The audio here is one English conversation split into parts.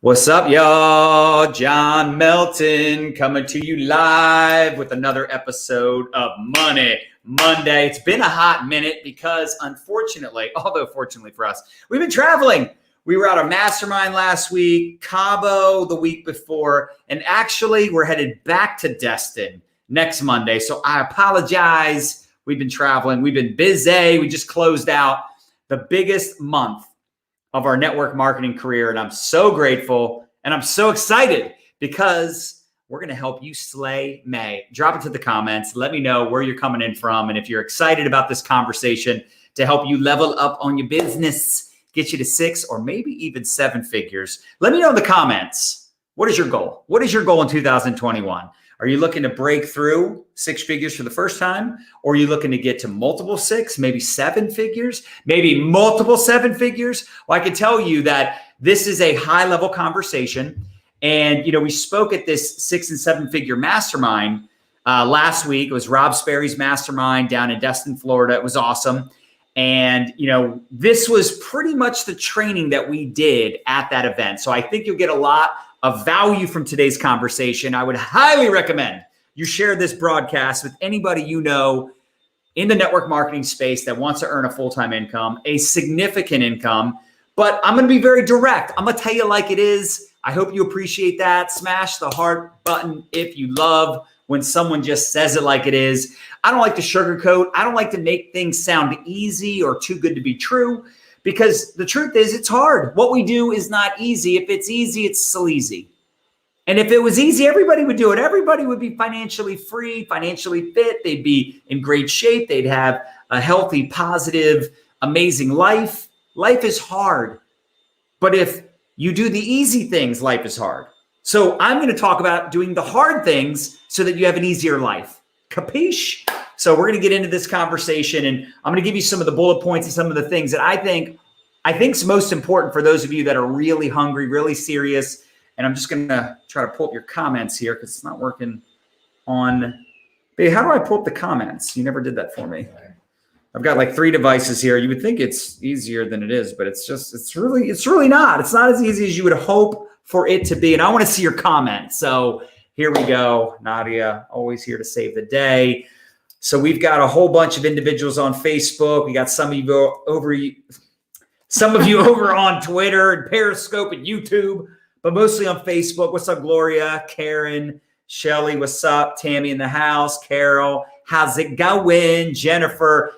What's up, y'all? John Melton coming to you live with another episode of Money Monday. It's been a hot minute because unfortunately, although fortunately for us, we've been traveling. We were at a mastermind last week, Cabo the week before, and actually we're headed back to Destin next Monday. So I apologize. We've been traveling. We've been busy. We just closed out the biggest month of our network marketing career. And I'm so grateful and I'm so excited because we're going to help you slay May. Drop it to the comments. Let me know where you're coming in from. And if you're excited about this conversation to help you level up on your business, get you to 6 or maybe even 7 figures, let me know in the comments. What is your goal? What is your goal in 2021? Are you looking to break through 6 figures for the first time? Or are you looking to get to multiple 6, maybe 7 figures, maybe multiple 7 figures? Well, I can tell you that this is a high level conversation. And, we spoke at this 6 and 7 figure mastermind last week. It was Rob Sperry's mastermind down in Destin, Florida. It was awesome. And, this was pretty much the training that we did at that event. So I think you'll get a lot of value from today's conversation. I would highly recommend you share this broadcast with anybody you know in the network marketing space that wants to earn a full-time income, a significant income. But I'm going to be very direct. I'm going to tell you like it is. I hope you appreciate that. Smash the heart button if you love when someone just says it like it is. I don't like to sugarcoat. I don't like to make things sound easy or too good to be true. Because the truth is, it's hard. What we do is not easy. If it's easy, it's sleazy. And if it was easy, everybody would do it. Everybody would be financially free, financially fit. They'd be in great shape. They'd have a healthy, positive, amazing life. Life is hard. But if you do the easy things, life is hard. So I'm going to talk about doing the hard things so that you have an easier life. Capiche? So we're going to get into this conversation, and I'm going to give you some of the bullet points and some of the things that I think is most important for those of you that are really hungry, really serious. And I'm just going to try to pull up your comments here because it's not working on. Babe, how do I pull up the comments? You never did that for me. I've got like 3 devices here. You would think it's easier than it is, but it's really not. It's not as easy as you would hope for it to be. And I want to see your comments. So here we go. Nadya, always here to save the day. So we've got a whole bunch of individuals on Facebook. We got some of you over on Twitter and Periscope and YouTube, but mostly on Facebook. What's up, Gloria, Karen, Shelly? What's up? Tammy in the house. Carol, how's it going? Jennifer.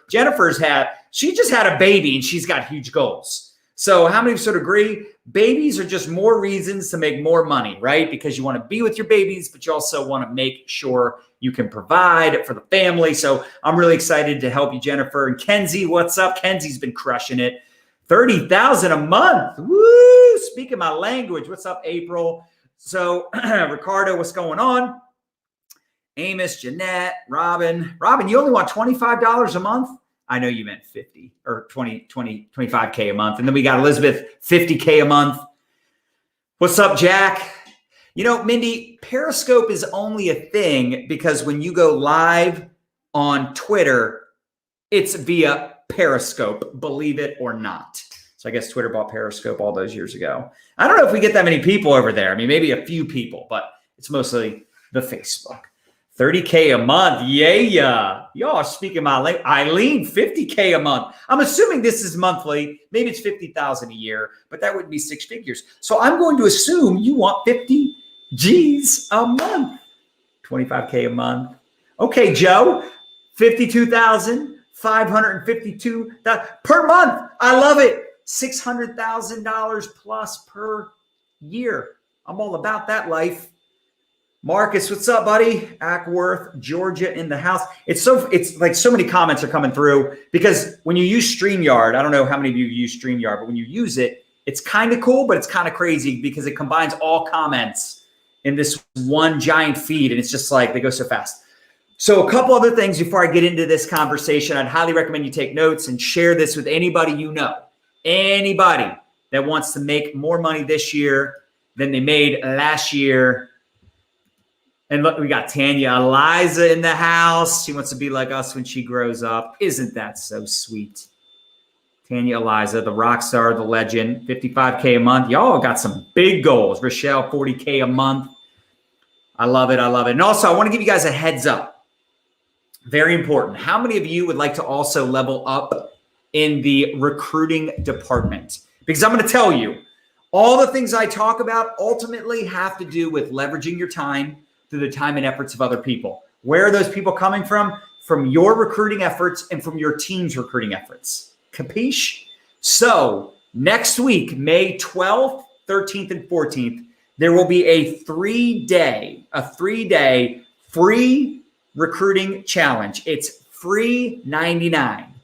She just had a baby and she's got huge goals. So how many sort of agree? Babies are just more reasons to make more money, right? Because you want to be with your babies, but you also want to make sure you can provide for the family. So I'm really excited to help you, Jennifer. And Kenzie, what's up? Kenzie's been crushing it. 30,000 a month. Woo! Speaking my language. What's up, April? So Ricardo, what's going on? Amos, Jeanette, Robin. Robin, you only want $25 a month? I know you meant 50 or 25K a month. And then we got Elizabeth, 50K a month. What's up, Jack? Mindy, Periscope is only a thing because when you go live on Twitter, it's via Periscope, believe it or not. So I guess Twitter bought Periscope all those years ago. I don't know if we get that many people over there. I mean, maybe a few people, but it's mostly the Facebook. 30K a month. Yeah. Y'all are speaking my language. Eileen, 50K a month. I'm assuming this is monthly. Maybe it's 50,000 a year, but that would be 6 figures. So I'm going to assume you want 50 G's a month. 25K a month. Okay, Joe, 52,552 per month. I love it. $600,000 plus per year. I'm all about that life. Marcus, what's up, buddy? Ackworth, Georgia in the house. It's like so many comments are coming through because when you use StreamYard, I don't know how many of you use StreamYard, but when you use it, it's kind of cool, but it's kind of crazy because it combines all comments in this one giant feed. And it's just like, they go so fast. So a couple other things before I get into this conversation, I'd highly recommend you take notes and share this with anybody you know. Anybody that wants to make more money this year than they made last year. And look, we got Tanya Eliza in the house. She wants to be like us when she grows up. Isn't that so sweet? Tanya Eliza, the rock star, the legend, 55K a month. Y'all got some big goals. Rochelle, 40K a month. I love it. I love it. And also, I want to give you guys a heads up. Very important. How many of you would like to also level up in the recruiting department? Because I'm going to tell you, all the things I talk about ultimately have to do with leveraging your time through the time and efforts of other people. Where are those people coming from? From your recruiting efforts and from your team's recruiting efforts. Capiche? So next week, May 12th, 13th, and 14th, there will be a three-day free recruiting challenge. It's free 99.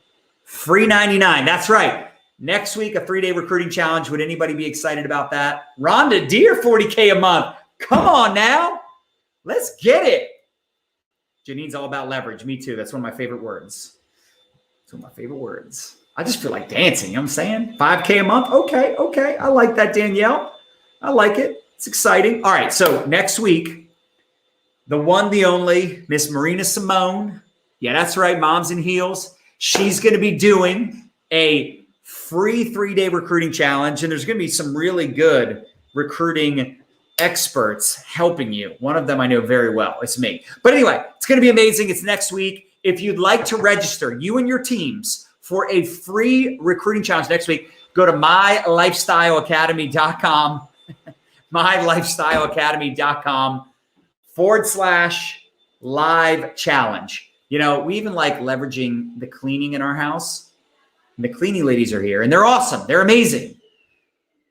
Free 99. That's right. Next week, a 3-day recruiting challenge. Would anybody be excited about that? Rhonda Deere, 40K a month. Come on now. Let's get it. Janine's all about leverage. Me too. That's one of my favorite words. It's one of my favorite words. I just feel like dancing. You know what I'm saying? 5K a month. Okay. I like that, Danielle. I like it. It's exciting. All right. So next week, the one, the only, Miss Marina Simone. Yeah, that's right. Moms in Heels. She's going to be doing a free 3-day recruiting challenge. And there's going to be some really good recruiting experts helping you. One of them I know very well. It's me. But anyway, it's going to be amazing. It's next week. If you'd like to register, you and your teams, for a free recruiting challenge next week, go to mylifestyleacademy.com, mylifestyleacademy.com/live challenge. You know, we even like leveraging the cleaning in our house. And the cleaning ladies are here and they're awesome. They're amazing.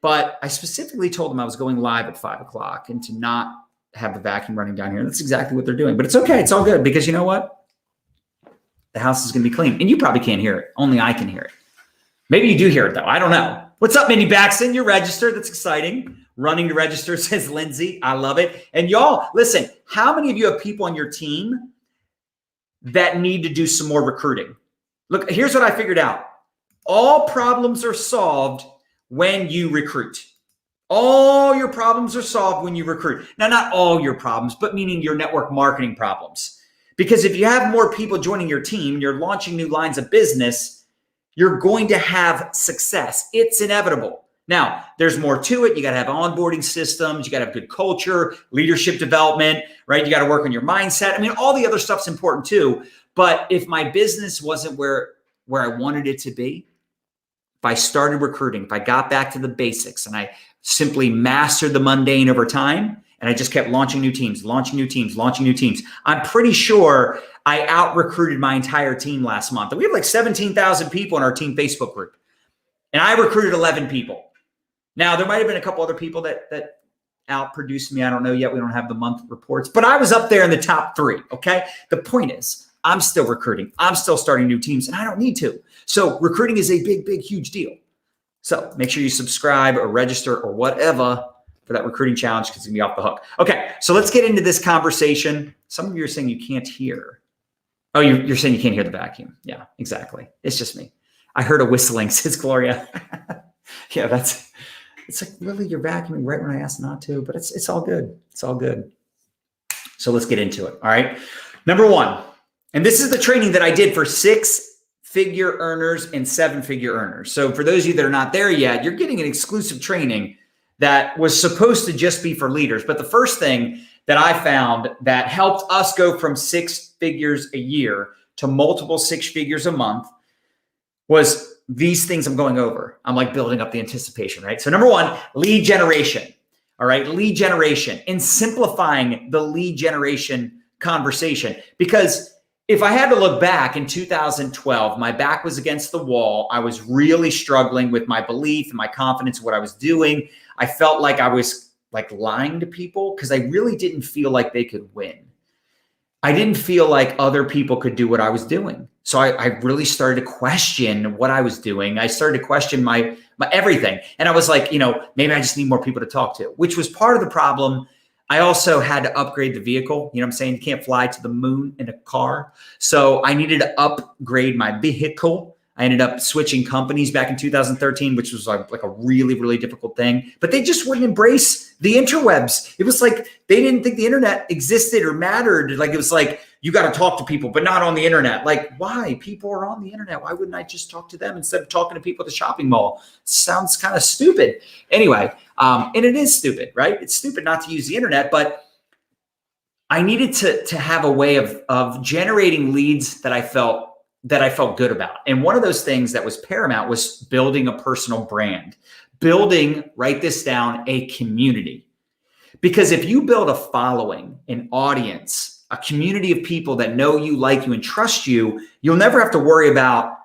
But I specifically told them I was going live at 5 o'clock and to not have the vacuum running down here. That's exactly what they're doing. But it's okay. It's all good because you know what? The house is going to be clean. And you probably can't hear it. Only I can hear it. Maybe you do hear it, though. I don't know. What's up, Mindy Baxton? You're registered. That's exciting. Running to register, says Lindsay. I love it. And y'all, listen, how many of you have people on your team that need to do some more recruiting? Look, here's what I figured out. All problems are solved when you recruit. All your problems are solved when you recruit. Now, not all your problems, but meaning your network marketing problems. Because if you have more people joining your team, you're launching new lines of business, you're going to have success. It's inevitable. Now, there's more to it. You got to have onboarding systems. You got to have good culture, leadership development, right? You got to work on your mindset. I mean, all the other stuff's important too. But if my business wasn't where I wanted it to be, if I started recruiting, if I got back to the basics and I simply mastered the mundane over time, and I just kept launching new teams, I'm pretty sure I out-recruited my entire team last month. We have like 17,000 people in our team Facebook group. And I recruited 11 people. Now, there might have been a couple other people that outproduced me. I don't know yet. We don't have the month reports. But I was up there in the top 3, okay? The point is, I'm still recruiting. I'm still starting new teams, and I don't need to. So recruiting is a big, big, huge deal. So make sure you subscribe or register or whatever for that recruiting challenge because it's going to be off the hook. Okay, so let's get into this conversation. Some of you are saying you can't hear. Oh, you're saying you can't hear the vacuum. Yeah, exactly. It's just me. I heard a whistling, says Gloria. Yeah, it's like, really, you're vacuuming right when I asked not to, but it's all good. It's all good. So let's get into it, all right? Number 1, and this is the training that I did for 6-figure earners and 7-figure earners. So for those of you that are not there yet, you're getting an exclusive training that was supposed to just be for leaders. But the first thing that I found that helped us go from 6 figures a year to multiple 6 figures a month was these things I'm going over. I'm like building up the anticipation, right? So number 1, lead generation. All right, lead generation and simplifying the lead generation conversation. Because if I had to look back in 2012, my back was against the wall. I was really struggling with my belief and my confidence in what I was doing. I felt like I was like lying to people because I really didn't feel like they could win. I didn't feel like other people could do what I was doing. So I really started to question what I was doing. I started to question my everything. And I was like, maybe I just need more people to talk to, which was part of the problem. I also had to upgrade the vehicle. You know what I'm saying? You can't fly to the moon in a car. So I needed to upgrade my vehicle. I ended up switching companies back in 2013, which was like a really, really difficult thing. But they just wouldn't embrace the interwebs. It was like they didn't think the internet existed or mattered. Like it was like, you got to talk to people, but not on the internet. Like, why? People are on the internet. Why wouldn't I just talk to them instead of talking to people at the shopping mall? Sounds kind of stupid. Anyway, and it is stupid, right? It's stupid not to use the internet, but I needed to have a way of generating leads that I felt good about. And one of those things that was paramount was building a personal brand, building, write this down, a community. Because if you build a following, an audience, a community of people that know you, like you, and trust you, you'll never have to worry about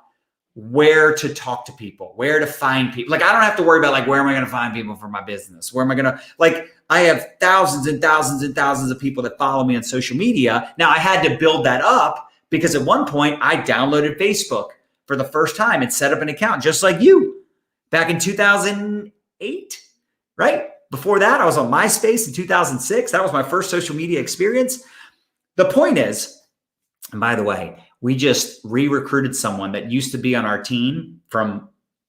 where to talk to people, where to find people. Like, I don't have to worry about like, where am I going to find people for my business? Where am I going to, like, I have thousands and thousands and thousands of people that follow me on social media. Now I had to build that up because at one point I downloaded Facebook for the first time and set up an account just like you back in 2008, right? Before that, I was on MySpace in 2006. That was my first social media experience. The point is, and by the way, we just re-recruited someone that used to be on our team from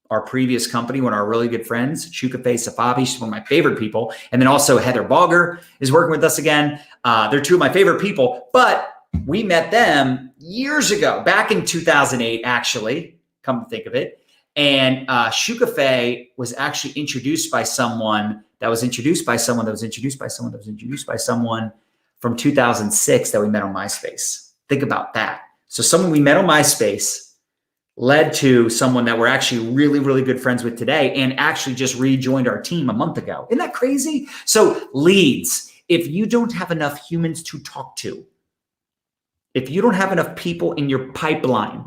our previous company, one of our really good friends, Shukafe Safavi. She's one of my favorite people. And then also Heather Balger is working with us again. They're two of my favorite people, but we met them years ago, back in 2008, actually, come to think of it. And Shukafe was actually introduced by someone that was introduced by someone that was introduced by someone that was introduced by someone from 2006 that we met on MySpace. Think about that. So someone we met on MySpace led to someone that we're actually really, really good friends with today and actually just rejoined our team a month ago. Isn't that crazy? So leads, if you don't have enough humans to talk to, if you don't have enough people in your pipeline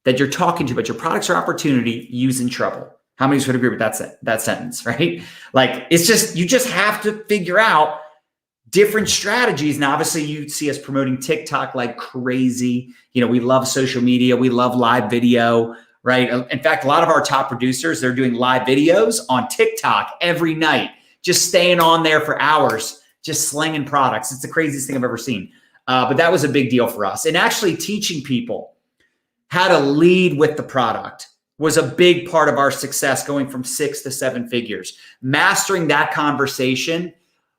that you're talking to, but your products or opportunity, you's in trouble. How many would agree with that sentence, right? Like, it's just, you just have to figure out different strategies. Now, obviously you see us promoting TikTok like crazy. You know, we love social media. We love live video, right? In fact, a lot of our top producers, they're doing live videos on TikTok every night, just staying on there for hours, just slinging products. It's the craziest thing I've ever seen. But that was a big deal for us. And actually teaching people how to lead with the product was a big part of our success, going from 6 to 7 figures. Mastering that conversation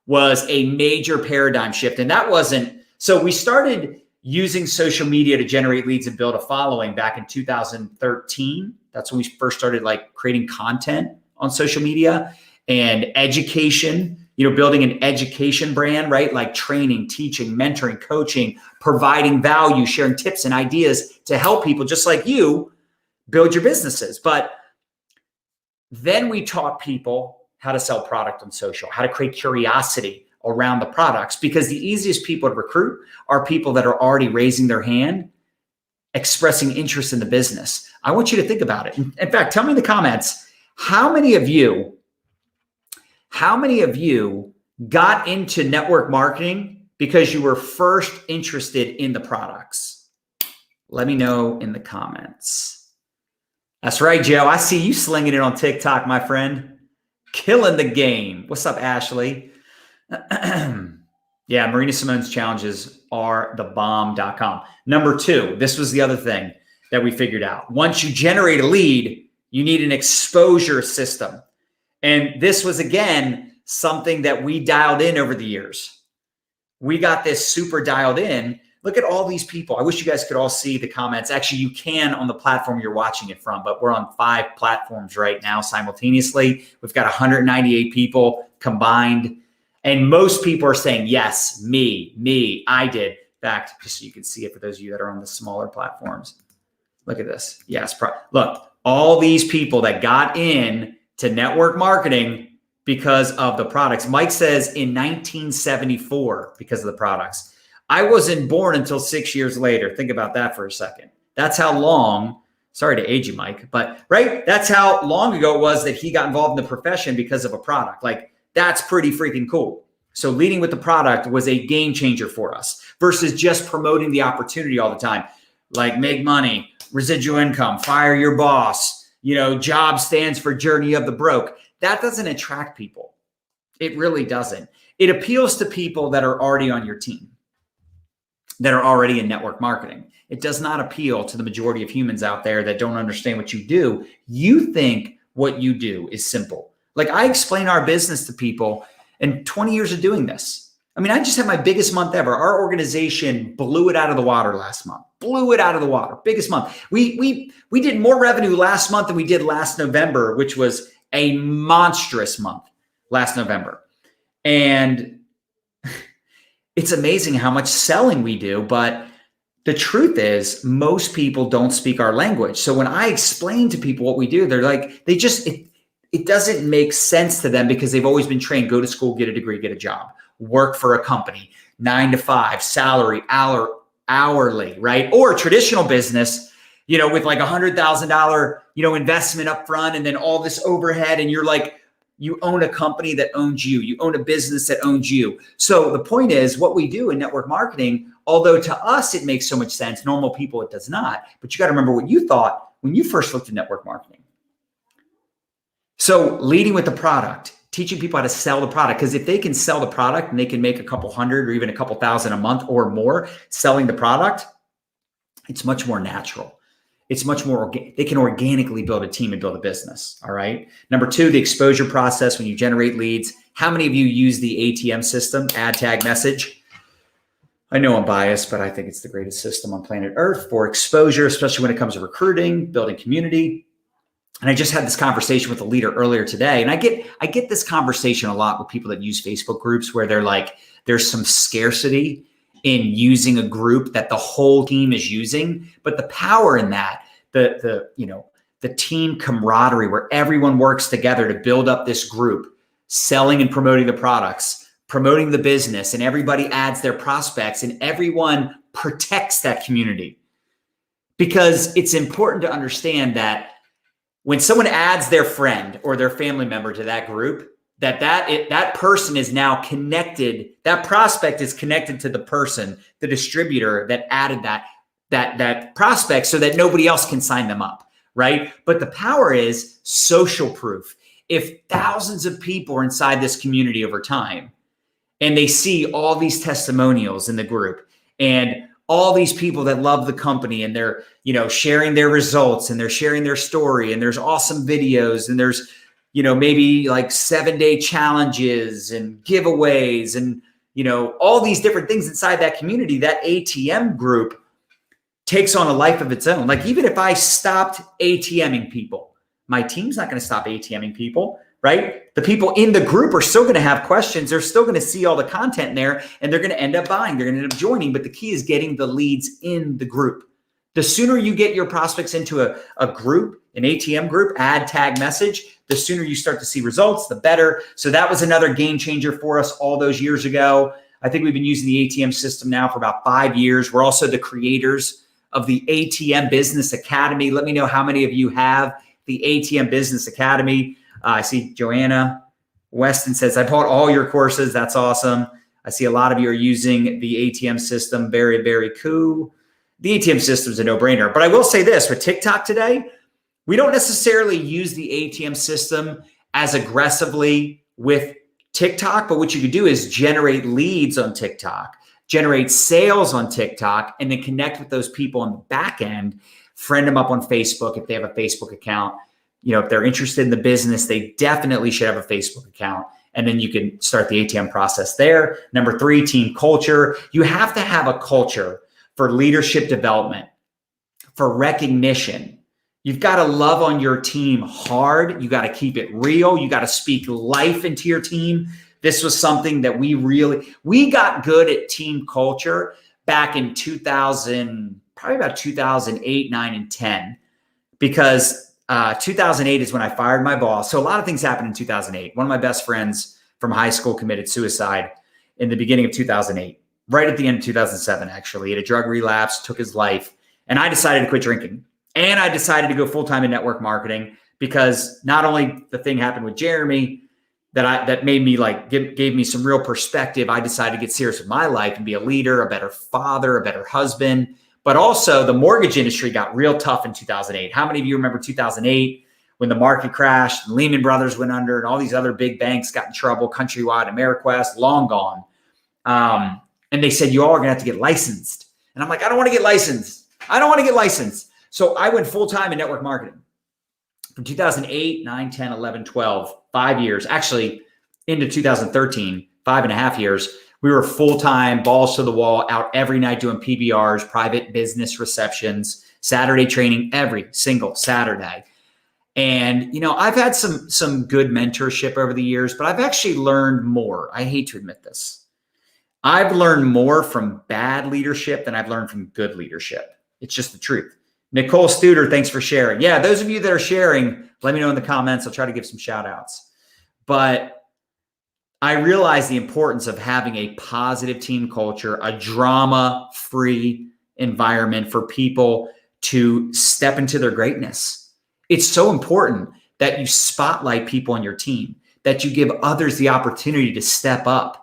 was a major paradigm shift. And that wasn't, so we started using social media to generate leads and build a following back in 2013. That's when we first started like creating content on social media and education, you know, building an education brand, right? Like training, teaching, mentoring, coaching, providing value, sharing tips and ideas to help people just like you build your businesses. But then we taught people how to sell product on social, how to create curiosity around the products, because the easiest people to recruit are people that are already raising their hand, expressing interest in the business. I want you to think about it. In fact, tell me in the comments, how many of you got into network marketing because you were first interested in the products? Let me know in the comments. That's right, Joe. I see you slinging it on TikTok, my friend. Killing the game. What's up, Ashley? Yeah, Marina Simone's challenges are thebomb.com. Number 2, this was the other thing that we figured out. Once you generate a lead, you need an exposure system. And this was, again, something that we dialed in over the years. We got this super dialed in. Look at all these people. I wish you guys could all see the comments. Actually, you can on the platform you're watching it from, but we're on 5 platforms right now simultaneously. We've got 198 people combined. And most people are saying, yes, me, I did. In fact, just so you can see it for those of you that are on the smaller platforms. Look at this. Yes. Look, all these people that got in to network marketing because of the products. Mike says in 1974 because of the products. I wasn't born until 6 years later. Think about that for a second. That's how long, sorry to age you, Mike, but right? That's how long ago it was that he got involved in the profession because of a product. Like, that's pretty freaking cool. So leading with the product was a game changer for us versus just promoting the opportunity all the time. Like, make money, residual income, fire your boss, you know, job stands for journey of the broke. That doesn't attract people. It really doesn't. It appeals to people that are already on your team. that are already in network marketing. It does not appeal to the majority of humans out there that don't understand what you do. You think what you do is simple. Like I explain our business to people in 20 years of doing this. I mean, I just had my biggest month ever. Our organization blew it out of the water last month. Blew it out of the water. Biggest month. We did more revenue last month than we did last November, which was a monstrous month last November. And it's amazing how much selling we do, but the truth is most people don't speak our language. So when I explain to people what we do, they're like, it doesn't make sense to them because they've always been trained, go to school, get a degree, get a job, work for a company, 9 to 5, salary, hourly, right? Or traditional business, with like $100,000, investment up front and then all this overhead. And you're like, you own a company that owns you. You own a business that owns you. So the point is what we do in network marketing, although to us, it makes so much sense. Normal people, it does not. But you got to remember what you thought when you first looked at network marketing. So leading with the product, teaching people how to sell the product, because if they can sell the product and they can make a couple hundred or even a couple thousand a month or more selling the product, it's much more natural. It's much more, they can organically build a team and build a business. All right. Number 2, the exposure process when you generate leads. How many of you use the ATM system, add, tag, message? I know I'm biased, but I think it's the greatest system on planet Earth for exposure, especially when it comes to recruiting, building community. And I just had this conversation with a leader earlier today. And I get this conversation a lot with people that use Facebook groups where they're like, there's some scarcity in using a group that the whole team is using. But the power in that, the team camaraderie where everyone works together to build up this group, selling and promoting the products, promoting the business, and everybody adds their prospects and everyone protects that community. Because it's important to understand that when someone adds their friend or their family member to that group, that person is now connected. That prospect is connected to the person, the distributor that added that prospect so that nobody else can sign them up, right? But the power is social proof. If thousands of people are inside this community over time and they see all these testimonials in the group and all these people that love the company and they're, sharing their results and they're sharing their story and there's awesome videos and there's, maybe like 7-day challenges and giveaways and, all these different things inside that community, that ATM group takes on a life of its own. Like even if I stopped ATMing people, my team's not going to stop ATMing people, right? The people in the group are still going to have questions. They're still going to see all the content in there and they're going to end up buying. They're going to end up joining. But the key is getting the leads in the group. The sooner you get your prospects into a group, an ATM group, add, tag, message, the sooner you start to see results, the better. So that was another game changer for us all those years ago. I think we've been using the ATM system now for about 5 years. We're also the creators of the ATM Business Academy. Let me know how many of you have the ATM Business Academy. I see Joanna Weston says, I bought all your courses. That's awesome. I see a lot of you are using the ATM system. Very, very cool. The ATM system is a no-brainer. But I will say this, with TikTok today, we don't necessarily use the ATM system as aggressively with TikTok, but what you could do is generate leads on TikTok, generate sales on TikTok, and then connect with those people on the back end, friend them up on Facebook if they have a Facebook account. If they're interested in the business, they definitely should have a Facebook account. And then you can start the ATM process there. Number 3, team culture. You have to have a culture for leadership development, for recognition. You've got to love on your team hard. You got to keep it real. You got to speak life into your team. This was something that we got good at team culture back in 2000, probably about 2008, 9, and 10, because 2008 is when I fired my boss. So a lot of things happened in 2008. One of my best friends from high school committed suicide in the beginning of 2008, right at the end of 2007, actually. He had a drug relapse, took his life, and I decided to quit drinking. And I decided to go full-time in network marketing because not only the thing happened with Jeremy that made me gave me some real perspective. I decided to get serious with my life and be a leader, a better father, a better husband. But also the mortgage industry got real tough in 2008. How many of you remember 2008 when the market crashed and Lehman Brothers went under and all these other big banks got in trouble, Countrywide, Ameriquest, long gone. And they said, you all are going to have to get licensed. And I'm like, I don't want to get licensed. I don't want to get licensed. So I went full-time in network marketing from 2008, 9, 10, 11, 12, 5 years, actually into 2013, 5.5 years. We were full-time, balls to the wall, out every night doing PBRs, private business receptions, Saturday training every single Saturday. And, I've had some good mentorship over the years, but I've actually learned more. I hate to admit this. I've learned more from bad leadership than I've learned from good leadership. It's just the truth. Nicole Studer, thanks for sharing. Yeah, those of you that are sharing, let me know in the comments. I'll try to give some shout outs. But I realize the importance of having a positive team culture, a drama-free environment for people to step into their greatness. It's so important that you spotlight people on your team, that you give others the opportunity to step up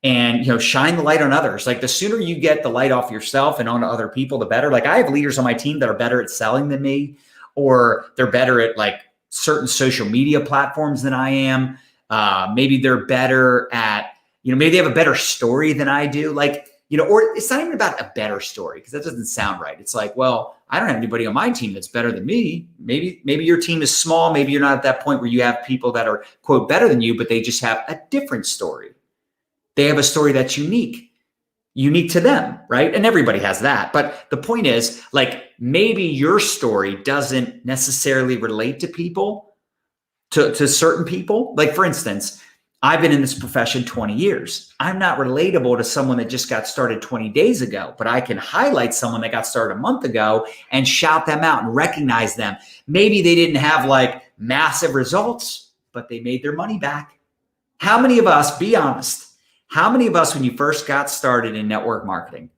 and, shine the light on others. Like the sooner you get the light off yourself and onto other people, the better. Like I have leaders on my team that are better at selling than me, or they're better at like certain social media platforms than I am. Maybe they're better at, maybe they have a better story than I do. Like, or it's not even about a better story because that doesn't sound right. It's like, well, I don't have anybody on my team that's better than me. Maybe your team is small. Maybe you're not at that point where you have people that are, quote, better than you, but they just have a different story. They have a story that's unique to them, right? And everybody has that. But the point is, like, maybe your story doesn't necessarily relate to people, to certain people. Like, for instance, I've been in this profession 20 years. I'm not relatable to someone that just got started 20 days ago, but I can highlight someone that got started a month ago and shout them out and recognize them. Maybe they didn't have like massive results, but they made their money back. How many of us, be honest, how many of us, when you first got started in network marketing,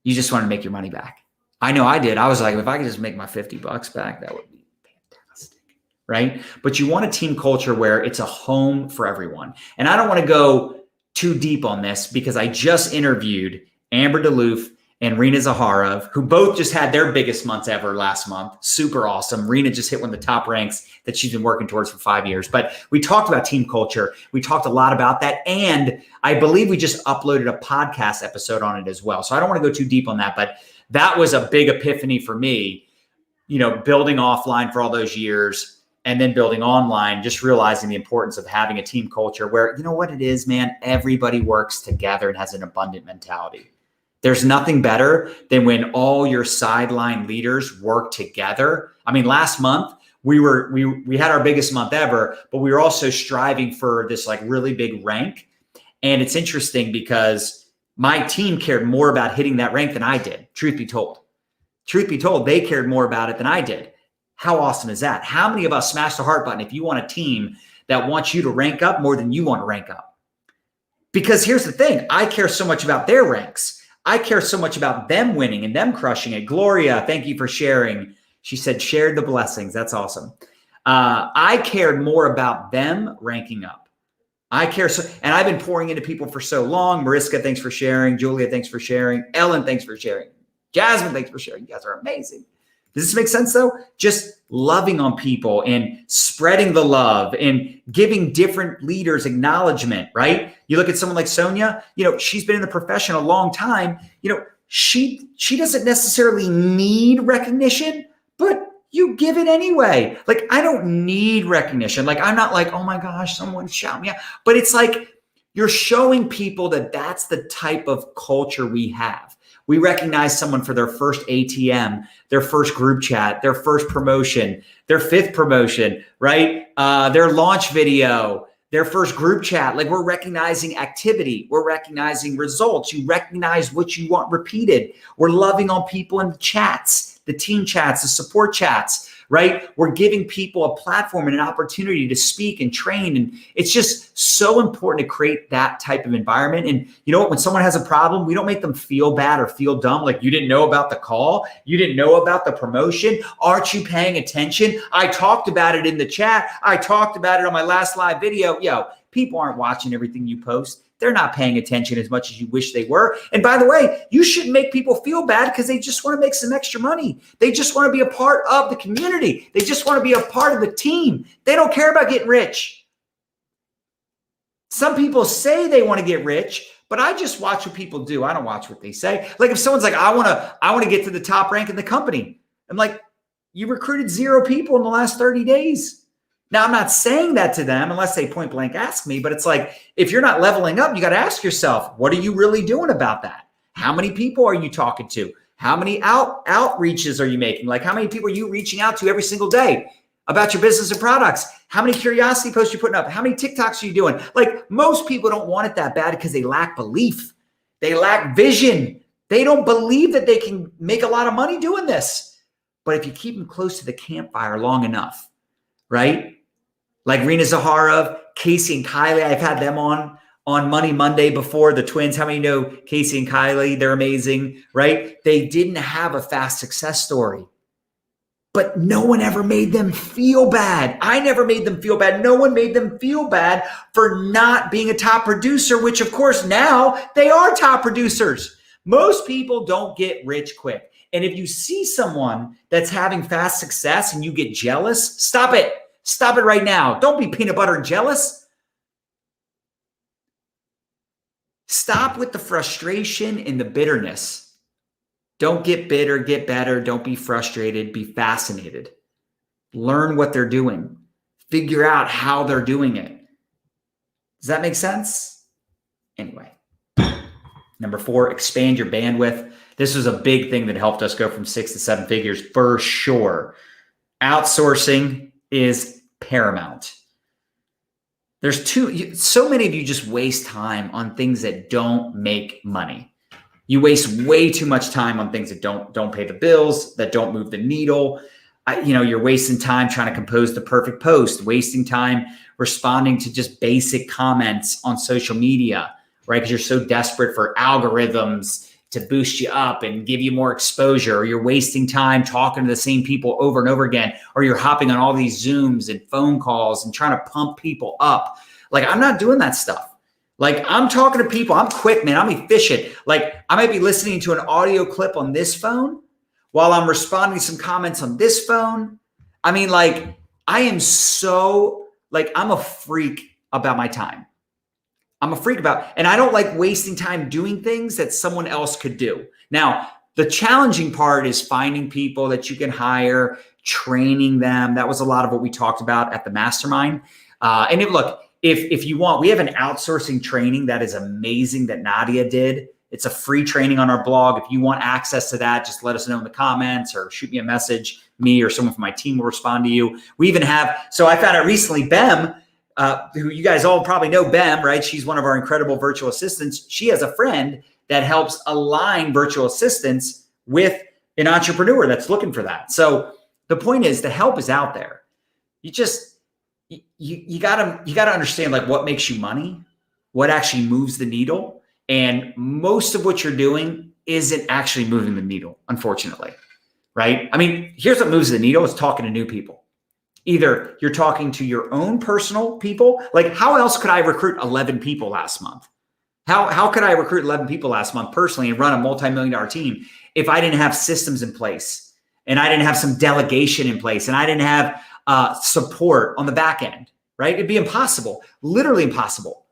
you just want to make your money back? I know I did. I was like, if I could just make my $50 back, that would be fantastic, right? But you want a team culture where it's a home for everyone. And I don't want to go too deep on this because I just interviewed Amber DeLoof and Rena Zaharov, who both just had their biggest months ever last month. Super awesome. Rena just hit one of the top ranks that she's been working towards for 5 years. But we talked about team culture. We talked a lot about that. And I believe we just uploaded a podcast episode on it as well. So I don't want to go too deep on that, but that was a big epiphany for me, building offline for all those years and then building online, just realizing the importance of having a team culture where, what it is, man, everybody works together and has an abundant mentality. There's nothing better than when all your sideline leaders work together. I mean, last month we had our biggest month ever, but we were also striving for this like really big rank. And it's interesting because my team cared more about hitting that rank than I did. Truth be told, they cared more about it than I did. How awesome is that? How many of us smash the heart button if you want a team that wants you to rank up more than you want to rank up? Because here's the thing, I care so much about their ranks. I care so much about them winning and them crushing it. Gloria, thank you for sharing. She said, shared the blessings. That's awesome. I cared more about them ranking up. I care so, and I've been pouring into people for so long. Mariska, thanks for sharing. Julia, thanks for sharing. Ellen, thanks for sharing. Jasmine, thanks for sharing. You guys are amazing. Does this make sense though? Just loving on people and spreading the love and giving different leaders acknowledgement, right? You look at someone like Sonia, she's been in the profession a long time. She doesn't necessarily need recognition, but you give it anyway. Like, I don't need recognition. Like, I'm not like, oh my gosh, someone shout me out. But it's like, you're showing people that that's the type of culture we have. We recognize someone for their first ATM, their first group chat, their first promotion, their fifth promotion, right? Their launch video, their first group chat. Like, we're recognizing activity. We're recognizing results. You recognize what you want repeated. We're loving on people in the chats, the team chats, the support chats, right? We're giving people a platform and an opportunity to speak and train. And it's just so important to create that type of environment. And you know what? When someone has a problem, we don't make them feel bad or feel dumb. Like, you didn't know about the call. You didn't know about the promotion. Aren't you paying attention? I talked about it in the chat. I talked about it on my last live video. People aren't watching everything you post. They're not paying attention as much as you wish they were. And by the way, you shouldn't make people feel bad because they just want to make some extra money. They just want to be a part of the community. They just want to be a part of the team. They don't care about getting rich. Some people say they want to get rich, But I just watch what people do. I don't watch what they say. Like if someone's like, I want to get to the top rank in the company. I'm like, you recruited 0 people in the last 30 days. Now, I'm not saying that to them unless they point blank ask me, but it's like, if you're not leveling up, you got to ask yourself, what are you really doing about that? How many people are you talking to? How many outreaches are you making? Like how many people are you reaching out to every single day about your business and products? How many curiosity posts you're putting up? How many TikToks are you doing? Like most people don't want it that bad because they lack belief. They lack vision. They don't believe that they can make a lot of money doing this. But if you keep them close to the campfire long enough, right? Like Rena Zaharov, Casey and Kylie, I've had them on Money Monday before, the twins. How many know Casey and Kylie? They're amazing, right? They didn't have a fast success story, but no one ever made them feel bad. I never made them feel bad. No one made them feel bad for not being a top producer, which of course now they are top producers. Most people don't get rich quick. And if you see someone that's having fast success and you get jealous, stop it. Stop it right now. Don't be peanut butter and jealous. Stop with the frustration and the bitterness. Don't get bitter, get better. Don't be frustrated. Be fascinated. Learn what they're doing. Figure out how they're doing it. Does that make sense? Anyway, number 4, expand your bandwidth. This was a big thing that helped us go from 6 to 7 figures for sure. Outsourcing is paramount. So many of you just waste time on things that don't make money. You waste way too much time on things that don't pay the bills, that don't move the needle. You're wasting time trying to compose the perfect post, wasting time responding to just basic comments on social media, right? Because you're so desperate for algorithms to boost you up and give you more exposure, or you're wasting time talking to the same people over and over again, or you're hopping on all these Zooms and phone calls and trying to pump people up. Like, I'm not doing that stuff. Like, I'm talking to people. I'm quick, man. I'm efficient. Like, I might be listening to an audio clip on this phone while I'm responding to some comments on this phone. I mean, like, I am so, like, I'm a freak about my time. And I don't like wasting time doing things that someone else could do. Now, the challenging part is finding people that you can hire, training them. That was a lot of what we talked about at the mastermind. If you want, we have an outsourcing training that is amazing that Nadya did. It's a free training on our blog. If you want access to that, just let us know in the comments or shoot me a message. Me or someone from my team will respond to you. We even have, so I found out recently, Bem, who you guys all probably know, Bem, right? She's one of our incredible virtual assistants. She has a friend that helps align virtual assistants with an entrepreneur that's looking for that. So the point is, the help is out there. You gotta understand, like, what makes you money, what actually moves the needle. And most of what you're doing isn't actually moving the needle, unfortunately, right? I mean, here's what moves the needle is talking to new people. Either you're talking to your own personal people. Like, how else could I recruit 11 people last month? How could I recruit 11 people last month personally and run a multi-million-dollar team if I didn't have systems in place and I didn't have some delegation in place and I didn't have support on the back end, right? It'd be impossible, literally impossible.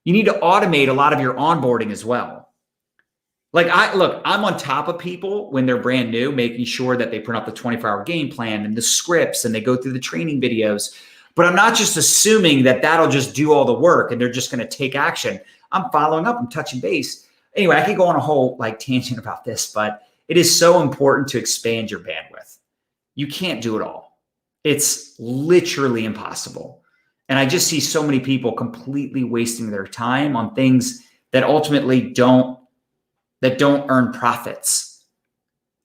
You need to automate a lot of your onboarding as well. Like, I'm on top of people when they're brand new, making sure that they print out the 24-hour game plan and the scripts and they go through the training videos. But I'm not just assuming that that'll just do all the work and they're just going to take action. I'm following up. I'm touching base. Anyway, I could go on a whole tangent about this, but it is so important to expand your bandwidth. You can't do it all. It's literally impossible. And I just see so many people completely wasting their time on things that ultimately don't earn profits.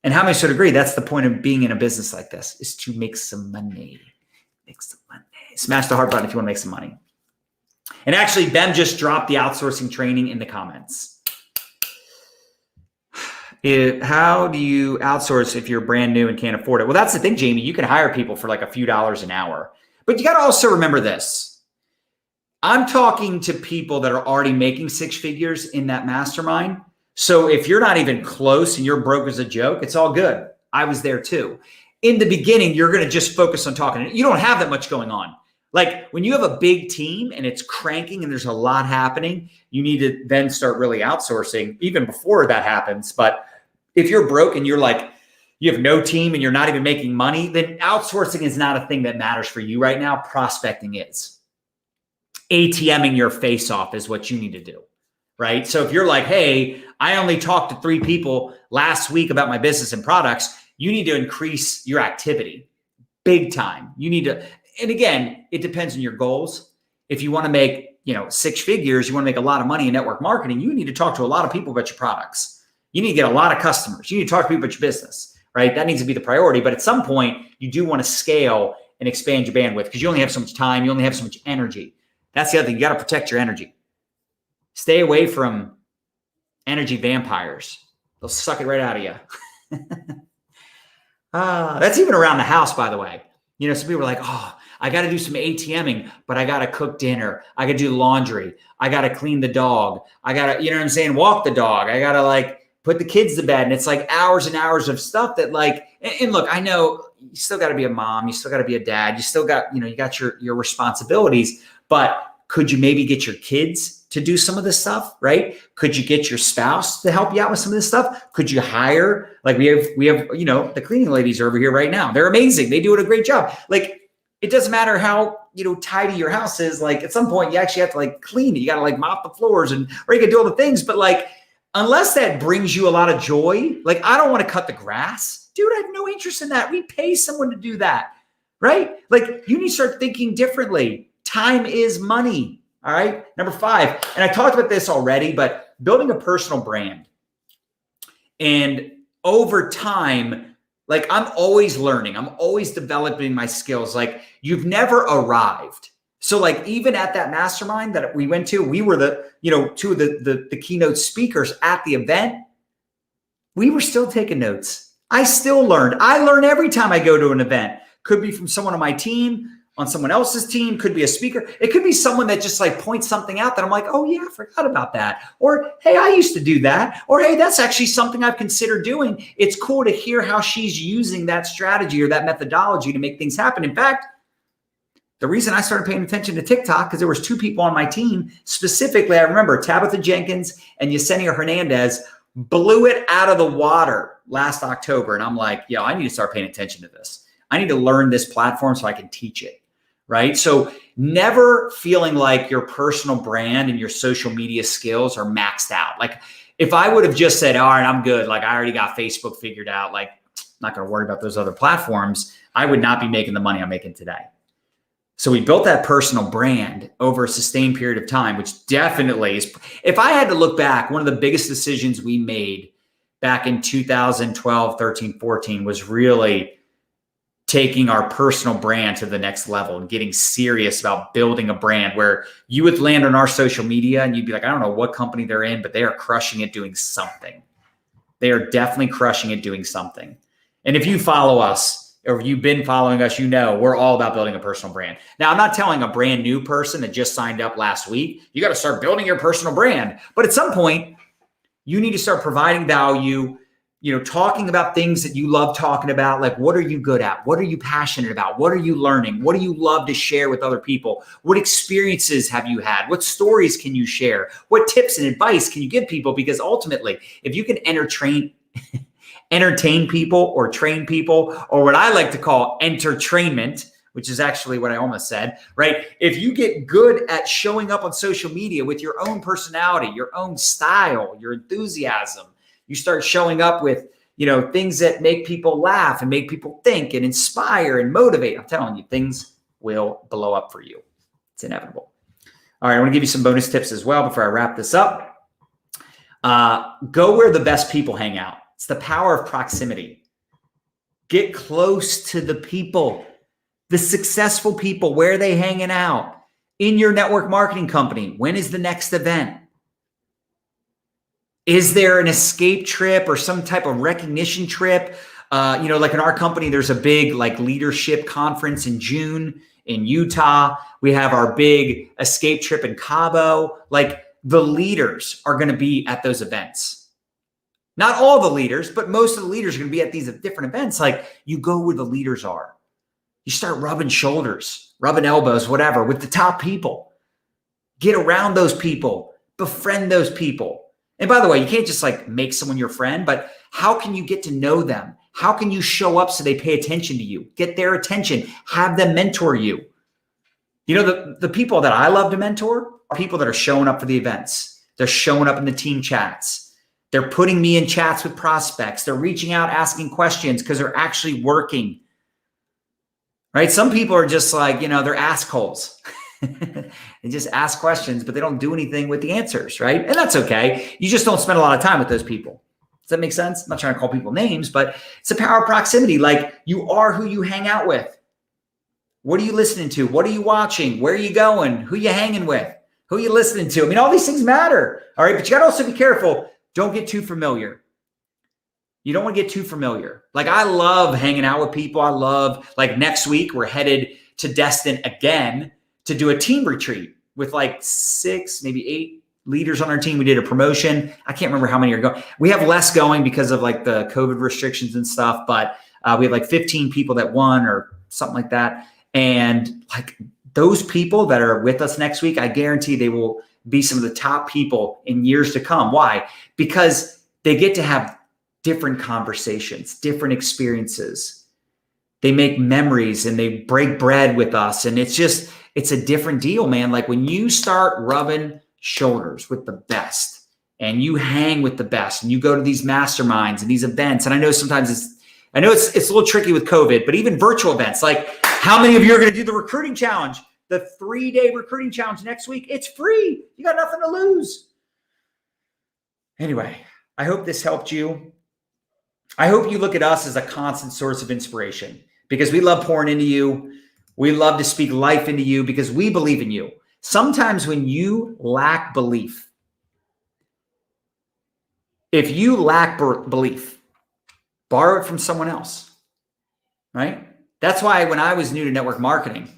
And how many should agree that's the point of being in a business like this, is to make some money. Make some money. Smash the heart button if you want to make some money. And actually, Ben just dropped the outsourcing training in the comments. How do you outsource if you're brand new and can't afford it? Well, that's the thing, Jamie. You can hire people for like a few dollars an hour. But you got to also remember this. I'm talking to people that are already making 6 figures in that mastermind. So if you're not even close and you're broke as a joke, it's all good. I was there too. In the beginning, you're going to just focus on talking. You don't have that much going on. Like when you have a big team and it's cranking and there's a lot happening, you need to then start really outsourcing even before that happens. But if you're broke and you're like, you have no team and you're not even making money, then outsourcing is not a thing that matters for you right now. Prospecting is. ATMing your face off is what you need to do, right? So if you're like, hey, I only talked to 3 people last week about my business and products, you need to increase your activity big time. You need to, and again, it depends on your goals. If you want to make, 6 figures, you want to make a lot of money in network marketing, you need to talk to a lot of people about your products. You need to get a lot of customers. You need to talk to people about your business, right? That needs to be the priority. But at some point, you do want to scale and expand your bandwidth because you only have so much time. You only have so much energy. That's the other thing. You got to protect your energy. Stay away from energy vampires. They'll suck it right out of you. That's even around the house, by the way. Some people are like, oh, I got to do some ATMing, but I got to cook dinner. I got to do laundry. I got to clean the dog. I got to, walk the dog. I got to put the kids to bed. And it's like hours and hours of stuff that and look, I know you still got to be a mom. You still got to be a dad. You still got, you got your responsibilities, but could you maybe get your kids to do some of this stuff, right? Could you get your spouse to help you out with some of this stuff? Could you hire, we have, the cleaning ladies are over here right now. They're amazing. They do a great job. It doesn't matter how, tidy your house is. At some point you actually have to clean it. You got to mop the floors or you can do all the things. But unless that brings you a lot of joy, I don't want to cut the grass. Dude, I have no interest in that. We pay someone to do that, right? You need to start thinking differently. Time is money. All right. Number 5, and I talked about this already, but building a personal brand. And over time, I'm always learning. I'm always developing my skills. You've never arrived. So even at that mastermind that we went to, we were the, 2 of the keynote speakers at the event. We were still taking notes. I still learned. I learn every time I go to an event. Could be from someone on my team, on someone else's team, could be a speaker. It could be someone that just points something out that I'm like, oh yeah, I forgot about that. Or, hey, I used to do that. Or, hey, that's actually something I've considered doing. It's cool to hear how she's using that strategy or that methodology to make things happen. In fact, the reason I started paying attention to TikTok, because there was 2 people on my team, specifically, I remember Tabitha Jenkins and Yesenia Hernandez blew it out of the water last October. And I'm like, yo, I need to start paying attention to this. I need to learn this platform so I can teach it. Right? So never feeling like your personal brand and your social media skills are maxed out. If I would have just said, all right, I'm good. I already got Facebook figured out. Not going to worry about those other platforms. I would not be making the money I'm making today. So we built that personal brand over a sustained period of time, which definitely is, if I had to look back, one of the biggest decisions we made back in 2012, 13, 14 was really taking our personal brand to the next level and getting serious about building a brand where you would land on our social media and you'd be like, I don't know what company they're in, but they are crushing it doing something. They are definitely crushing it doing something. And if you follow us or you've been following us, we're all about building a personal brand. Now, I'm not telling a brand new person that just signed up last week, you got to start building your personal brand. But at some point, you need to start providing value, talking about things that you love talking about. What are you good at? What are you passionate about? What are you learning? What do you love to share with other people? What experiences have you had? What stories can you share? What tips and advice can you give people? Because ultimately, if you can entertain people or train people, or what I like to call entertainment, which is actually what I almost said, right? If you get good at showing up on social media with your own personality, your own style, your enthusiasm, you start showing up with, things that make people laugh and make people think and inspire and motivate. I'm telling you, things will blow up for you. It's inevitable. All right, I want to give you some bonus tips as well before I wrap this up. Go where the best people hang out. It's the power of proximity. Get close to the people, the successful people, where are they hanging out? In your network marketing company, when is the next event? Is there an escape trip or some type of recognition trip? In our company, there's a big leadership conference in June in Utah. We have our big escape trip in Cabo. The leaders are going to be at those events. Not all the leaders, but most of the leaders are going to be at these different events. You go where the leaders are. You start rubbing shoulders, rubbing elbows, whatever, with the top people. Get around those people, befriend those people. And by the way, you can't just like make someone your friend, but how can you get to know them? How can you show up so they pay attention to you? Get their attention, have them mentor you. You know, the people that I love to mentor are people that are showing up for the events. They're showing up in the team chats. They're putting me in chats with prospects. They're reaching out, asking questions because they're actually working. Right? Some people are just like, you know, they're assholes. They just ask questions, but they don't do anything with the answers, right? And that's okay. You just don't spend a lot of time with those people. Does that make sense? I'm not trying to call people names, but it's the power of proximity. Like, you are who you hang out with. What are you listening to? What are you watching? Where are you going? Who you hanging with? Who are you listening to? I mean, all these things matter. All right. But you got to also be careful. Don't get too familiar. You don't want to get too familiar. Like, I love hanging out with people. I love, like, next week we're headed to Destin again to do a team retreat with like 6, maybe 8 leaders on our team. We did a promotion. I can't remember how many are going. We have less going because of like the COVID restrictions and stuff, but we have like 15 people that won or something like that. And like, those people that are with us next week, I guarantee they will be some of the top people in years to come. Why? Because they get to have different conversations, different experiences. They make memories and they break bread with us. And it's a different deal, man. Like, when you start rubbing shoulders with the best and you hang with the best and you go to these masterminds and these events. And I know sometimes it's a little tricky with COVID, but even virtual events, like, how many of you are going to do the recruiting challenge, the 3-day recruiting challenge next week? It's free. You got nothing to lose. Anyway, I hope this helped you. I hope you look at us as a constant source of inspiration, because we love pouring into you. We love to speak life into you because we believe in you. Sometimes when you lack belief, if you lack belief, borrow it from someone else, right? That's why when I was new to network marketing,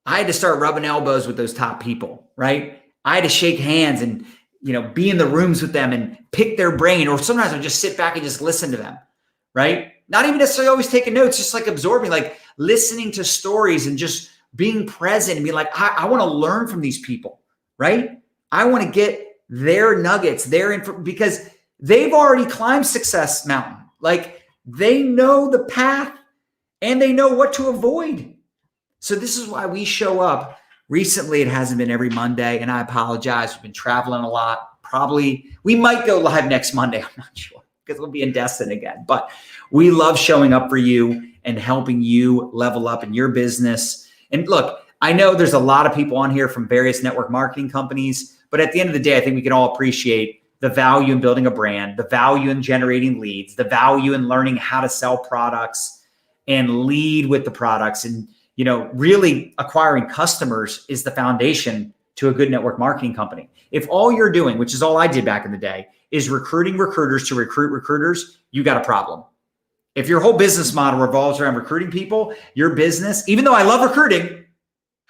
I had to start rubbing elbows with those top people, right? I had to shake hands and, you know, be in the rooms with them and pick their brain, or sometimes I just sit back and just listen to them, right? Not even necessarily always taking notes, just like absorbing, like listening to stories and just being present and be like, I want to learn from these people, right? I want to get their nuggets, because they've already climbed Success Mountain. Like, they know the path and they know what to avoid. So this is why we show up. Recently, it hasn't been every Monday, and I apologize. We've been traveling a lot. Probably, we might go live next Monday. I'm not sure, because we'll be in Destin again. But we love showing up for you and helping you level up in your business. And look, I know there's a lot of people on here from various network marketing companies, but at the end of the day, I think we can all appreciate the value in building a brand, the value in generating leads, the value in learning how to sell products and lead with the products. And, you know, really acquiring customers is the foundation to a good network marketing company. If all you're doing, which is all I did back in the day, is recruiting recruiters to recruit recruiters, you got a problem. If your whole business model revolves around recruiting people, your business, even though I love recruiting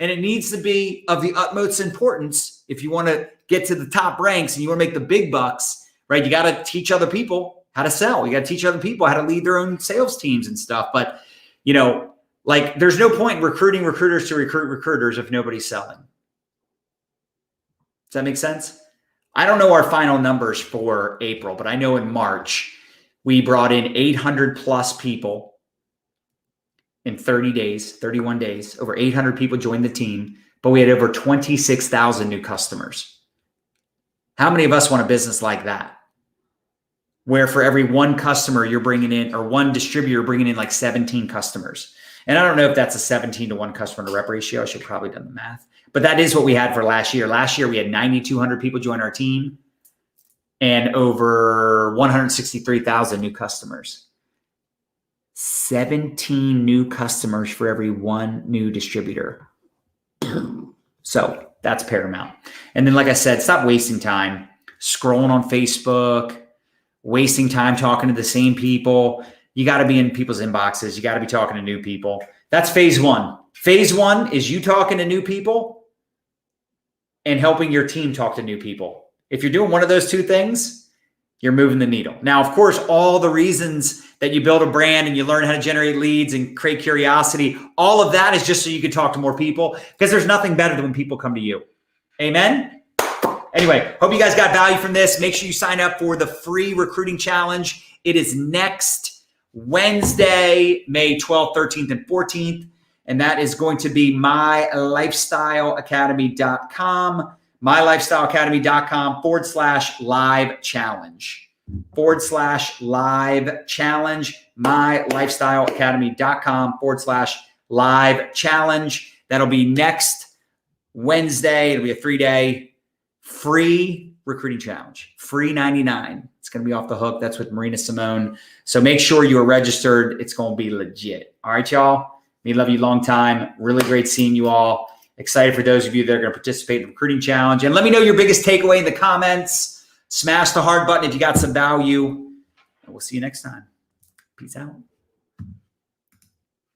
and it needs to be of the utmost importance, if you want to get to the top ranks and you want to make the big bucks, right? You got to teach other people how to sell. You got to teach other people how to lead their own sales teams and stuff. But, you know, like, there's no point in recruiting recruiters to recruit recruiters if nobody's selling. Does that make sense? I don't know our final numbers for April, but I know in March, we brought in 800 plus people in 30 days, 31 days. Over 800 people joined the team, but we had over 26,000 new customers. How many of us want a business like that, where for every one customer you're bringing in, or one distributor bringing in like 17 customers? And I don't know if that's a 17 to 1 customer to rep ratio. I should have probably done the math, but that is what we had for last year. Last year, we had 9,200 people join our team and over 163,000 new customers. 17 new customers for every 1 new distributor. So that's paramount. And then, like I said, stop wasting time scrolling on Facebook, wasting time talking to the same people. You got to be in people's inboxes. You got to be talking to new people. That's phase 1. Phase 1 is you talking to new people and helping your team talk to new people. If you're doing one of those two things, you're moving the needle. Now, of course, all the reasons that you build a brand and you learn how to generate leads and create curiosity, all of that is just so you can talk to more people, because there's nothing better than when people come to you. Amen? Anyway, hope you guys got value from this. Make sure you sign up for the free recruiting challenge. It is next Wednesday, May 12th, 13th, and 14th. And that is going to be mylifestyleacademy.com, mylifestyleacademy.com/live challenge, /live challenge, mylifestyleacademy.com/live challenge. That'll be next Wednesday. It'll be a 3-day free recruiting challenge, free 99. It's going to be off the hook. That's with Marina Simone. So make sure you are registered. It's going to be legit. All right, y'all. We love you long time. Really great seeing you all. Excited for those of you that are going to participate in the recruiting challenge. And let me know your biggest takeaway in the comments. Smash the heart button if you got some value. And we'll see you next time. Peace out.